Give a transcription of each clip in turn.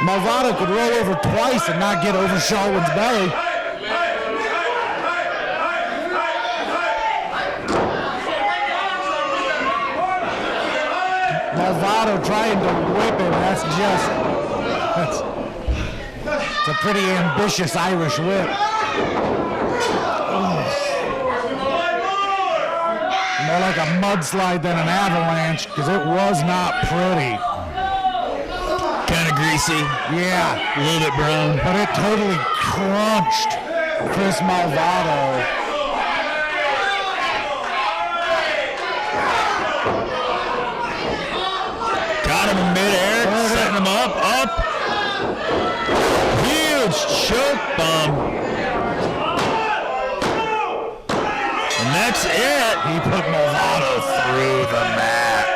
Malvado could roll over twice and not get over Sharwin's belly. Malvado trying to whip him. It's a pretty ambitious Irish whip. More like a mudslide than an avalanche, because it was not pretty. Kind of greasy. Yeah. A little bit brown. But it totally crunched Chris Malvado. Got him in midair, setting him up. Huge choke bomb. And that's it. He put Malvado through the mat.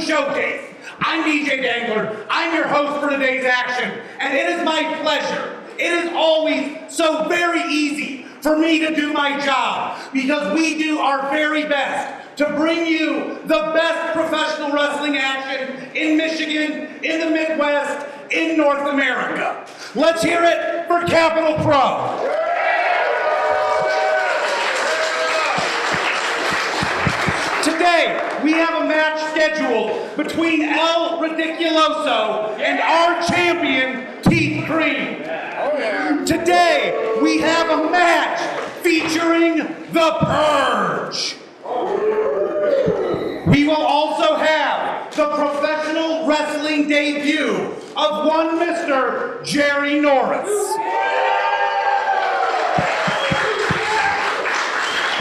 Showcase. I'm DJ Dangler. I'm your host for today's action, and it is my pleasure. It is always so very easy for me to do my job because we do our very best to bring you the best professional wrestling action in Michigan, in the Midwest, in North America. Let's hear it for Capital Pro. Today, we have a match scheduled between El Ridiculouso and our champion, Keith Creme. Today, we have a match featuring The Purge. We will also have the professional wrestling debut of one Mr. Jerry Norris.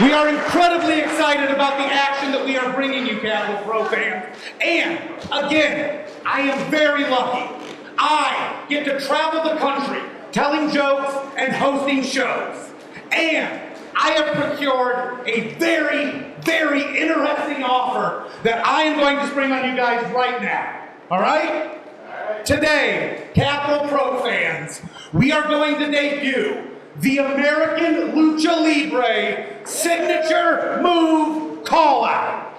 We are incredibly excited about the action that we are bringing you, Capital Pro fans. And again, I am very lucky. I get to travel the country telling jokes and hosting shows. And I have procured a very, very interesting offer that I am going to spring on you guys right now. All right? Today, Capital Pro fans, we are going to debut the American Lucha Libre signature move Callout.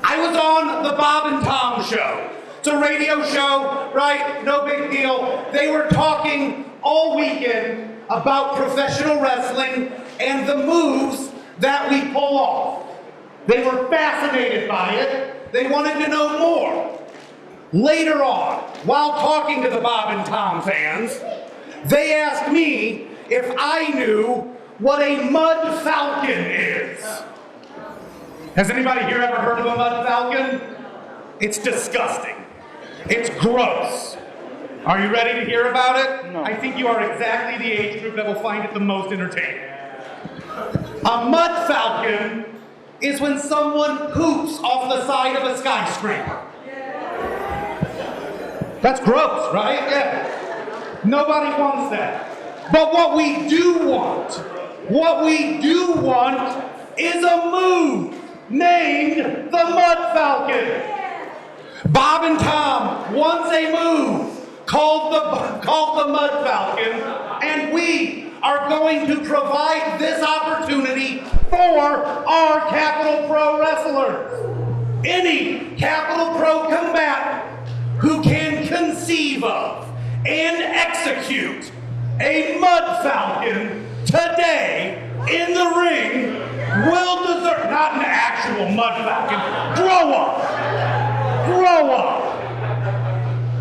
I was on the Bob and Tom show. It's a radio show, right? No big deal. They were talking all weekend about professional wrestling and the moves that we pull off. They were fascinated by it. They wanted to know more. Later on, while talking to the Bob and Tom fans, they asked me if I knew what a mud falcon is. Has anybody here ever heard of a mud falcon? It's disgusting. It's gross. Are you ready to hear about it? No. I think you are exactly the age group that will find it the most entertaining. A mud falcon is when someone poops off the side of a skyscraper. That's gross, right? Yeah. Nobody wants that. But what we do want is a move named the Mud Falcon. Bob and Tom wants a move called the Mud Falcon, and we are going to provide this opportunity for our Capital Pro wrestlers. Any Capital Pro combatant who can conceive of and execute a Mud Falcon today in the ring will deserve, not an actual Mud Falcon, grow up.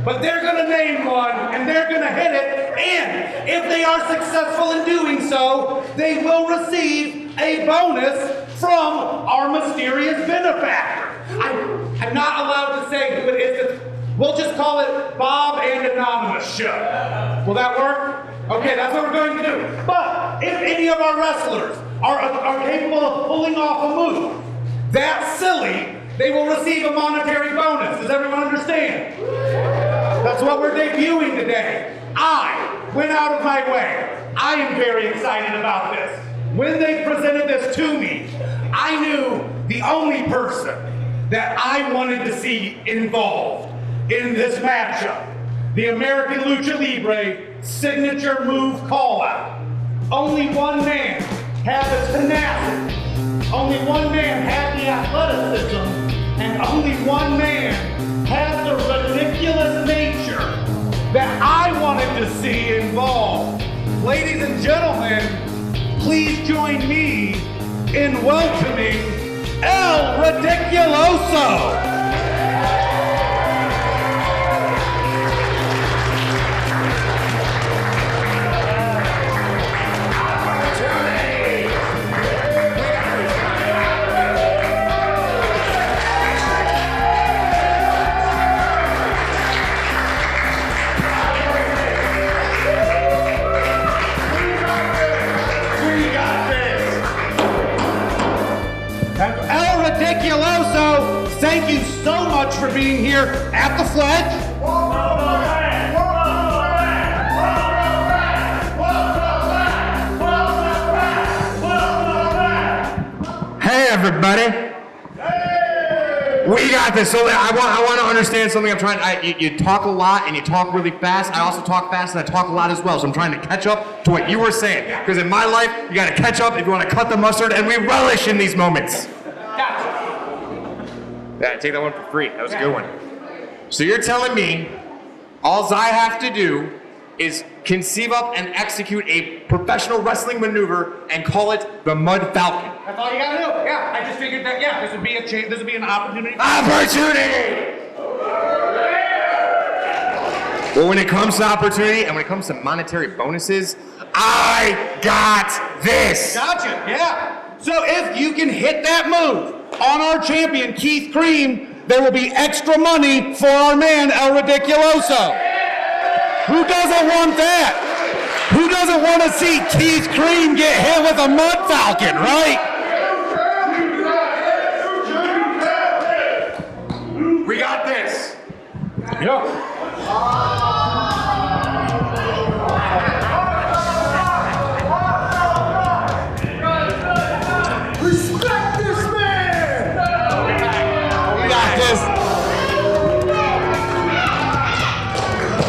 But they're gonna name one and they're gonna hit it, and if they are successful in doing so, they will receive a bonus from our mysterious benefactor. I'm not allowed to say who it is. We'll just call it Bob and Anonymous Show. Will that work? Okay, that's what we're going to do. But if any of our wrestlers are capable of pulling off a move that silly, they will receive a monetary bonus. Does everyone understand? That's what we're debuting today. I went out of my way. I am very excited about this. When they presented this to me, I knew the only person that I wanted to see involved in this matchup, the American Lucha Libre signature move Callout. Only one man had the tenacity, only one man had the athleticism, and only one man had the ridiculous nature that I wanted to see involved. Ladies and gentlemen, please join me in welcoming El Ridiculouso. Ridiculouso, thank you so much for being here at the Fledge. Hey everybody! We got this. So I want to understand something. You talk a lot and you talk really fast. I also talk fast and I talk a lot as well. So I'm trying to catch up to what you were saying. Because in my life, you got to catch up if you want to cut the mustard, and we relish in these moments. Yeah, take that one for free. That was a good one. So you're telling me all I have to do is conceive up and execute a professional wrestling maneuver and call it the Mud Falcon. That's all you gotta do. Yeah, I just figured that, yeah, this would be a change, this would be an opportunity. Well, when it comes to opportunity and when it comes to monetary bonuses, I got this. Gotcha, yeah. So if you can hit that move on our champion, Keith Creme, there will be extra money for our man, El Ridiculouso. Who doesn't want that? Who doesn't want to see Keith Creme get hit with a Mud Falcon, right? We got this. Yeah.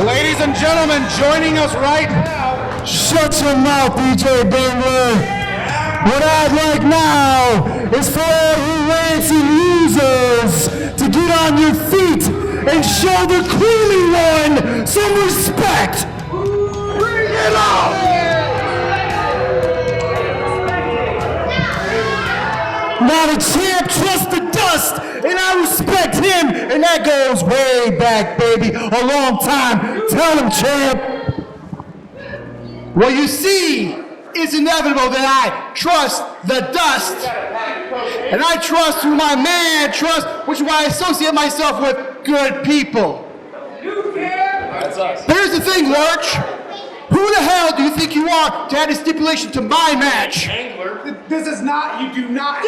Ladies and gentlemen, joining us right now. Shut your mouth, DJ Dangler. What I'd like now is for all you Lansing users to get on your feet and show the creamy one some respect. Bring it on! Now the champ trusts the dust, and I respect him, and that goes way back, baby, a long time. Tell him, champ. Well, you see, it's inevitable that I trust the dust, and I trust who my man trusts, which is why I associate myself with good people. That's us. Here's the thing, Lurch. Who the hell do you think you are to add a stipulation to my match? Dangler, this is not, you do not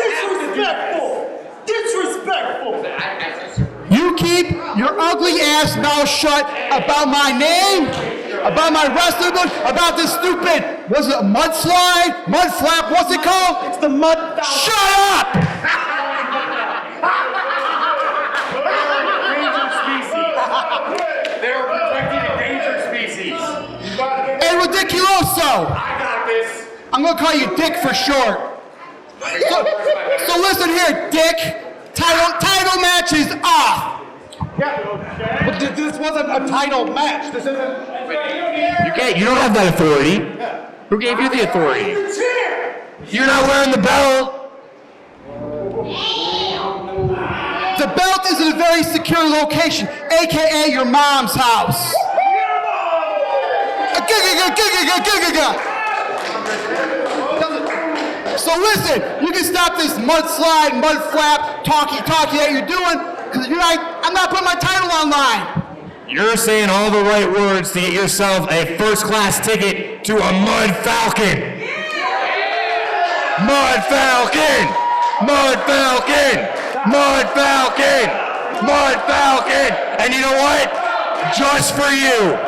Disrespectful! You keep your ugly ass mouth shut about my name, about my wrestling book, about this stupid, was it a mudslide? Mud flap, what's it called? It's the Mud Falcon. Shut up! They're protecting endangered species. Hey, Ridiculouso! I got this. I'm gonna call you Dick for short. So listen here, Dick. Title match is off. Yeah, but this wasn't a title match. This isn't. You can't. You don't have that authority. Who gave you the authority? You're not wearing the belt. The belt is in a very secure location, aka your mom's house. So listen, you can stop this mudslide, mud flap, talky that you're doing, because I'm not putting my title online. You're saying all the right words to get yourself a first-class ticket to a Mud Falcon. Mud Falcon! Mud Falcon! Mud Falcon! Mud Falcon! And you know what? Just for you,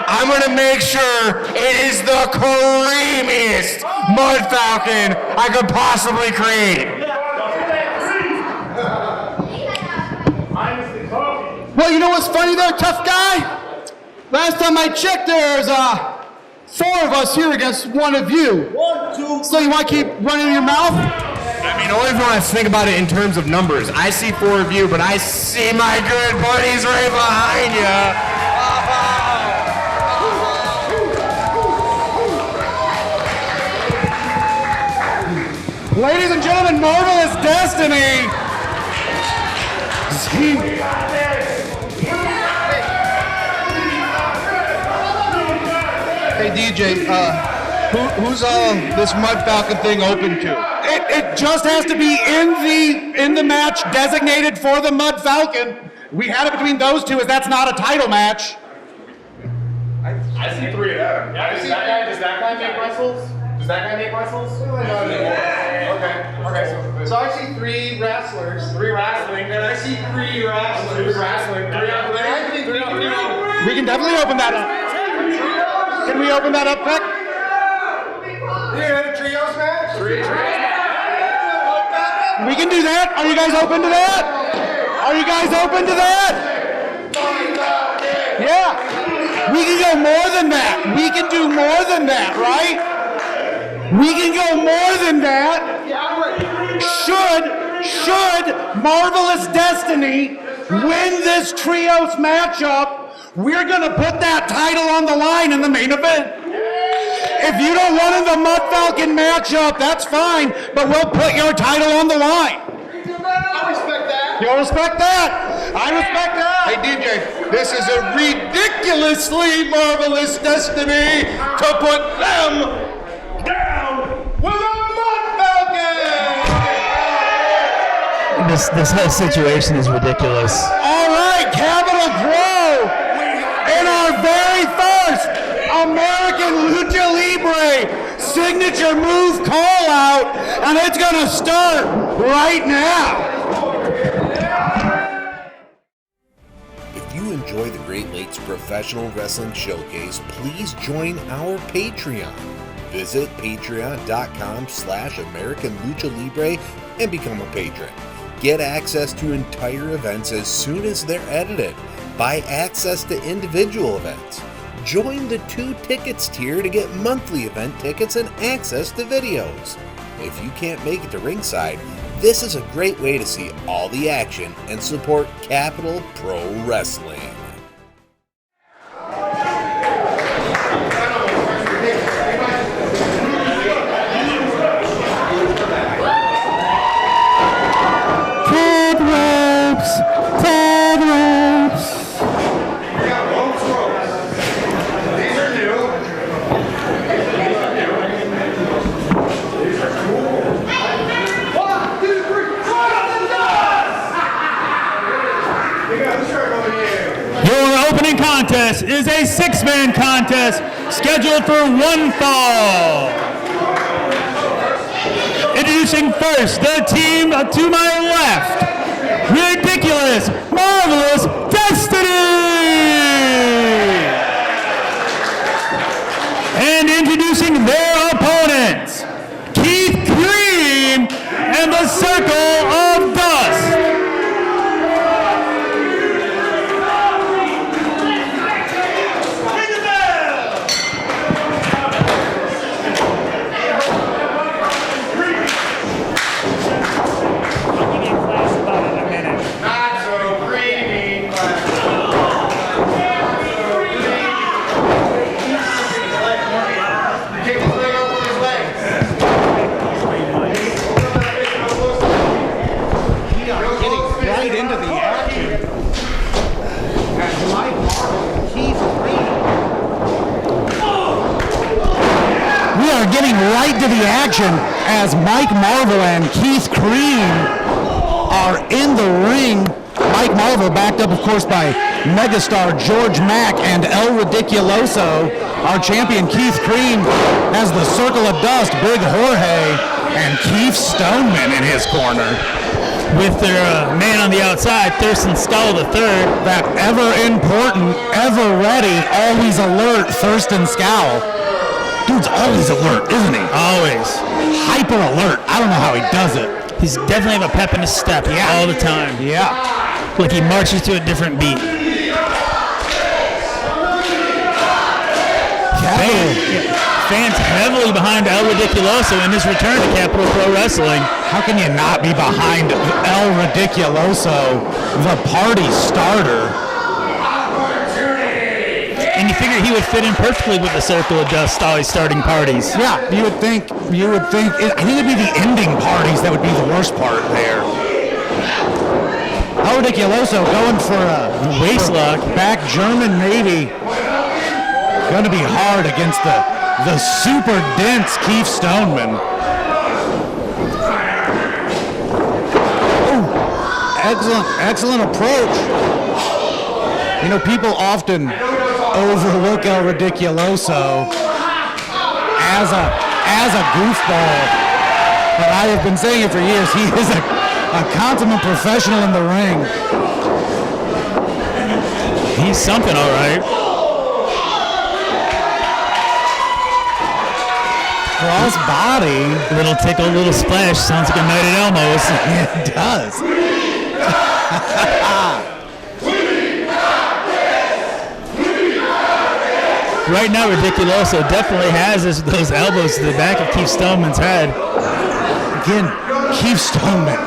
I'm gonna make sure it is the creamiest Mud Falcon I could possibly create. Well, you know what's funny there, tough guy? Last time I checked, there's 4 of us here against 1 of you. 1, 2. So you want to keep running your mouth? I mean, only if you want to think about it in terms of numbers. I see 4 of you, but I see my good buddies right behind you. Ladies and gentlemen, Marvelous Destiny. Hey DJ, who's this Mud Falcon thing open to? It just has to be in the match designated for the Mud Falcon. We had it between those two, as that's not a title match. I see 3 of them. Yeah, does that guy make wrestles? Does that guy make wrestles? Okay. So I see 3 wrestlers. 3 wrestling. And I see 3 wrestlers. 3 wrestling. 3 athletic. 3 We can definitely open that up. Can we open that up quick? Yeah, trios match. 3 trios. We can do that. Are you guys open to that? Are you guys open to that? Yeah. We can go more than that. We can do more than that, right? We can go more than that. Should Marvelous Destiny win this trios matchup, we're gonna put that title on the line in the main event. If you don't want in the Mud Falcon matchup, that's fine, but we'll put your title on the line. I respect that. You'll respect that. I respect that. Hey DJ, this is a ridiculously marvelous destiny to put them down with a Mud Falcon! This whole situation is ridiculous. All right, Capital Grove, in our very first American Lucha Libre signature move call out, and it's gonna start right now. If you enjoy the Great Lakes Professional Wrestling Showcase, please join our Patreon. Visit patreon.com/American Lucha Libre and become a patron. Get access to entire events as soon as they're edited. Buy access to individual events. Join the 2 tickets tier to get monthly event tickets and access to videos. If you can't make it to ringside, this is a great way to see all the action and support Capital Pro Wrestling. Ted ropes. These are new. These are cool. 1, 2, 3, run up the dust! We got the shirt over here. Your opening contest is a 6-man contest scheduled for 1 fall. Introducing first the team to my left, Ridiculous, Marvelous Destiny! And introducing their opponents, Keith Creme and the Circle of Dust. Not so creamy, but into the action as Mike Marvel and Keith Creme are in the ring. Mike Marvel backed up, of course, by megastar Georg Mack and El Ridiculouso. Our champion Keith Creme has the Circle of Dust, Big Jorge, and Keith Stoneman in his corner. With their man on the outside, Thurston Skull III. That ever important, ever ready, always alert Thurston Scowl. Dude's always alert, isn't he? Always. Hyper alert. I don't know how he does it. He's definitely have a pep in his step all the time. Yeah. Like he marches to a different beat. Fans heavily behind El Ridiculouso in his return to Capital Pro Wrestling. How can you not be behind El Ridiculouso, the party starter? And you figure he would fit in perfectly with the Circle of Dust always starting parties. Yeah, you would think, I think it'd be the ending parties that would be the worst part there. El Ridiculouso going for a waist lock. Back German maybe. Gonna be hard against the super dense Keith Stoneman. Oh, excellent approach. You know, people often overlook El Ridiculouso as a goofball, but I have been saying it for years. He is a consummate professional in the ring. He's something, all right. Cross body. Little tickle, little splash. Sounds like a night at Elmo's. It does. Right now, Ridiculouso definitely has those elbows to the back of Keith Stoneman's head. Again, Keith Stoneman,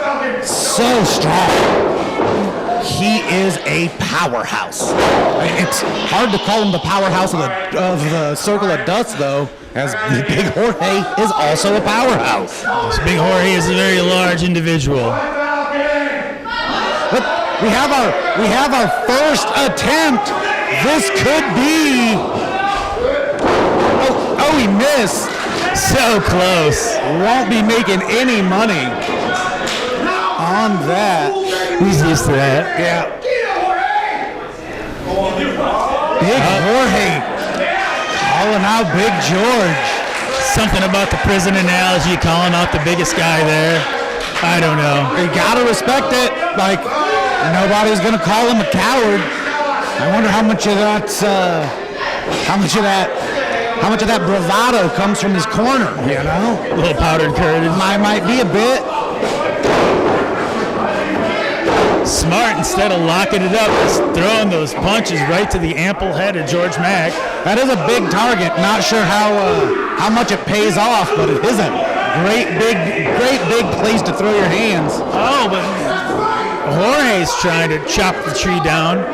so strong. He is a powerhouse. It's hard to call him the powerhouse of the Circle of Dust, though, as Big Jorge is also a powerhouse. This Big Jorge is a very large individual. But we have our first attempt. This could be. Oh, he missed. So close. Won't be making any money on that. He's used to that. Yeah. Big Jorge calling out Big George. Something about the prison analogy, calling out the biggest guy there. I don't know. You gotta respect it. Like, nobody's gonna call him a coward. I wonder how much of that bravado comes from his corner, you know? A little powdered courage. Might be a bit. Smart, instead of locking it up, just throwing those punches right to the ample head of Georg Mack. That is a big target. Not sure how much it pays off, but it is a great big place to throw your hands. Oh, but Jorge's trying to chop the tree down.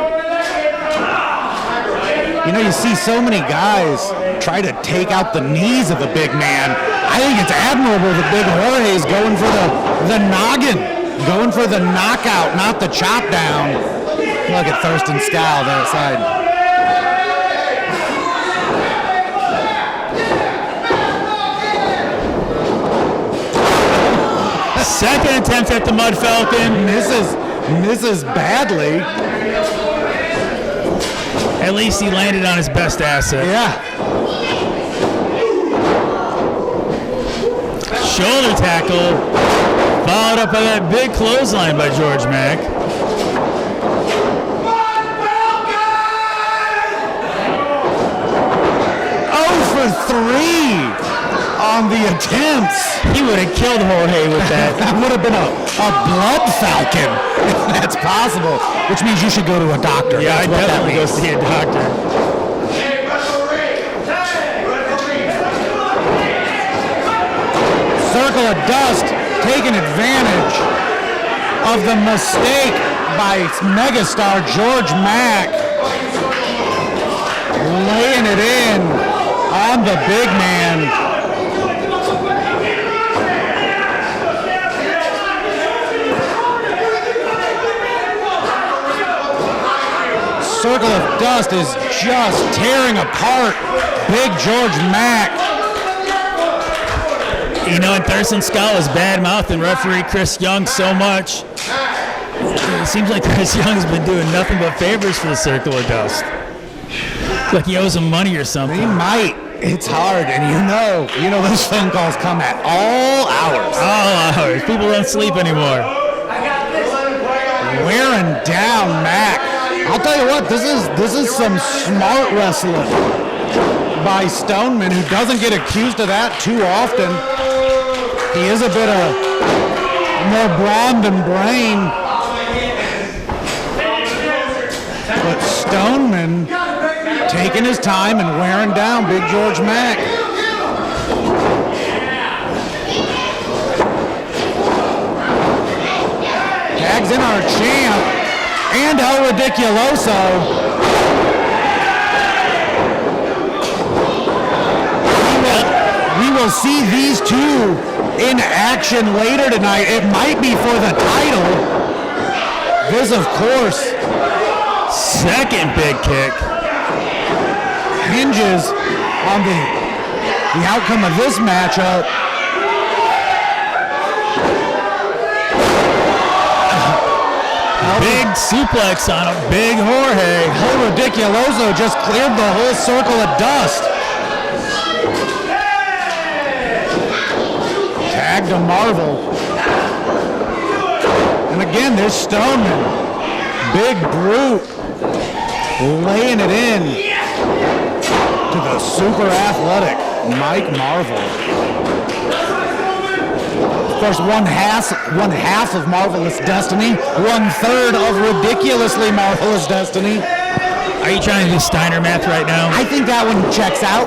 You know, you see so many guys try to take out the knees of the big man. I think it's admirable that Big Jorge is going for the noggin, going for the knockout, not the chop down. Look at Thurston Scowl there side. Second attempt at the Mud Falcon. Misses badly. At least he landed on his best asset. Yeah. Shoulder tackle, followed up by that big clothesline by Georg Mack. Oh for 3 on the attempts. He would have killed Jorge with that. That would have been a blood falcon, if that's possible, which means you should go to a doctor. Yeah, I definitely go see a doctor. Circle of Dust taking advantage of the mistake by megastar Georg Mack, laying it in on the big man. Circle of Dust is just tearing apart Big Georg Mack. You know, and Thurston Scott was bad-mouthing referee Chris Young so much. It seems like Chris Young's been doing nothing but favors for the Circle of Dust. Like he owes him money or something. He might. It's hard, and you know those phone calls come at all hours. All hours. People don't sleep anymore. Wearing down Mack. I'll tell you what, this is some smart wrestling by Stoneman, who doesn't get accused of that too often. He is a bit of more brawn than brain. But Stoneman taking his time and wearing down Big George Mack. Tags in our champ and El Ridiculouso. We will see these two in action later tonight. It might be for the title. This, of course, second big kick. Hinges on the outcome of this matchup. Big suplex on a big Jorge. El Ridiculouso just cleared the whole circle of dust. Tag to Marvel. And again, there's Stoneman. Big brute. Laying it in to the super athletic Mike Marvel. Of course, one half of Marvelous Destiny, 1/3 of ridiculously Marvelous Destiny. Are you trying to do Steiner math right now? I think that one checks out.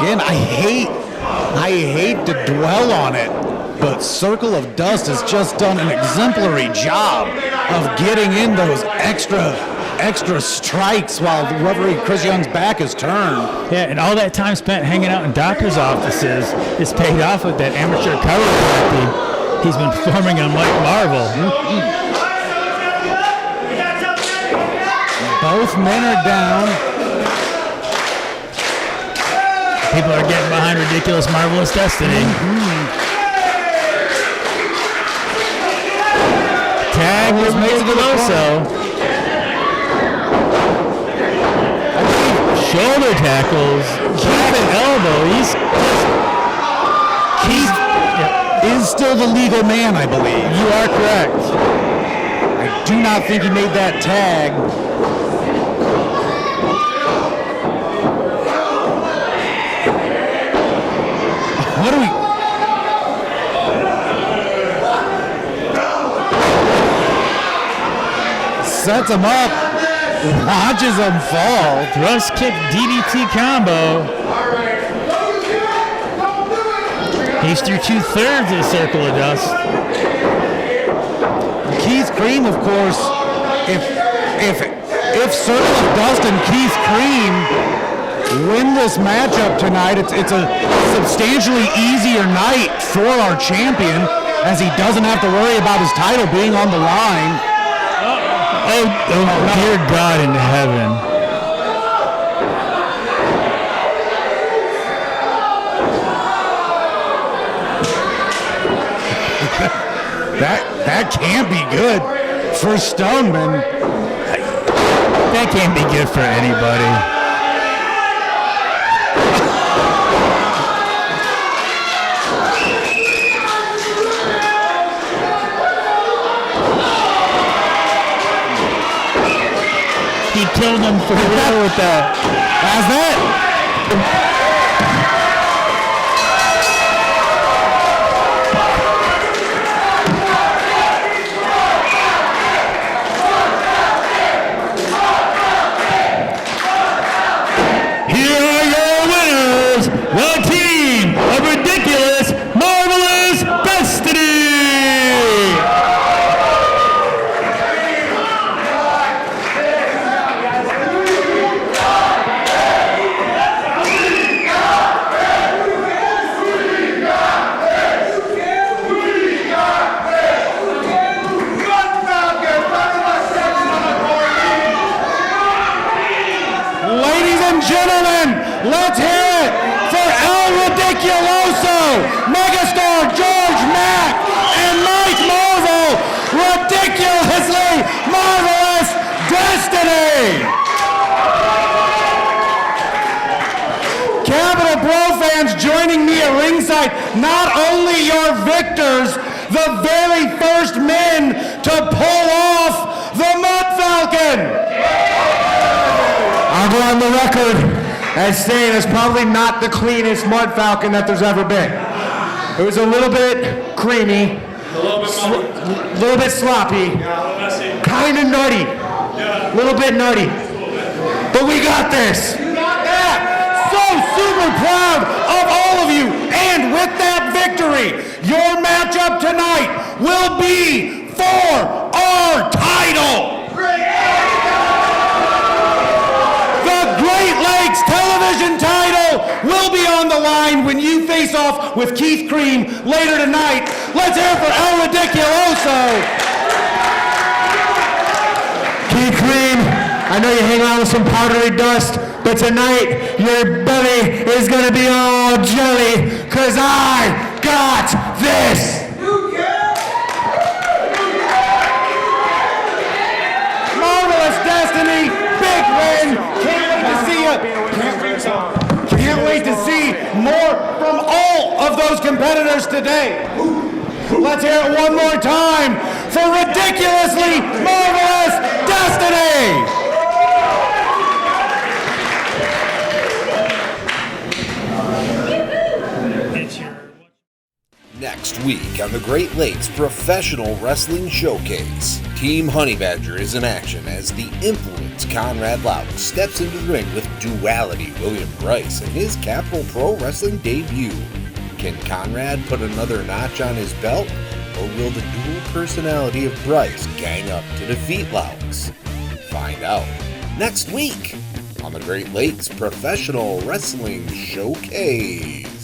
Again, I hate to dwell on it, but Circle of Dust has just done an exemplary job of getting in those extra strikes while the referee Chris Young's back is turned. Yeah, and all that time spent hanging out in doctor's offices is paid off with that amateur chiropractic he's been performing on Mike Marvel. Both men are down. People are getting behind Ridiculous Marvelous Destiny. Tag is Ridiculouso. Shoulder tackles. Keith and elbow. Keith is still the legal man, I believe. You are correct. I do not think he made that tag. What do we... Sets him up. Watches him fall. Thrust kick DDT combo. He's through 2/3 of the Circle of Dust. Keith Creme, of course, if Circle of Dust and Keith Creme win this matchup tonight, it's a substantially easier night for our champion, as he doesn't have to worry about his title being on the line. Oh, dear God in heaven. That can't be good for Stoneman. That can't be good for anybody. He killed him for real with that. How's that? Here are your winners, the team of Ridiculous Marvelous Destiny. Ladies and gentlemen, let's hear it Ridiculouso, Megastar Georg Mack, and Mike Marvel, ridiculously marvelous destiny. Capital Pro fans joining me at ringside, not only your victors, the very first men to pull off the Mud Falcon. I'll go on the record as saying it's probably not the cleanest Mud Falcon that there's ever been. It was a little bit creamy, a little bit sloppy, kind of nutty, a little bit nutty. But we got this. So super proud of all of you, and with that victory, your matchup tonight will be for our title. The Great Lakes television title will be on the line when you face off with Keith Creme later tonight. Let's hear it for El Ridiculouso. Keith Creme, I know you hang out with some powdery dust, but tonight your belly is gonna be all jelly, cause I got this. Marvelous destiny, big win. Can't wait to see you. Can't wait to see more from all of those competitors today. Let's hear it one more time for ridiculously marvelous destiny. Next week on the Great Lakes Professional Wrestling Showcase, Team Honey Badger is in action as the influence Conrad Laut steps into the ring with Duality William Bryce in his Capital Pro Wrestling debut. Can Conrad put another notch on his belt, or will the dual personality of Bryce gang up to defeat Louts? Find out next week on the Great Lakes Professional Wrestling Showcase.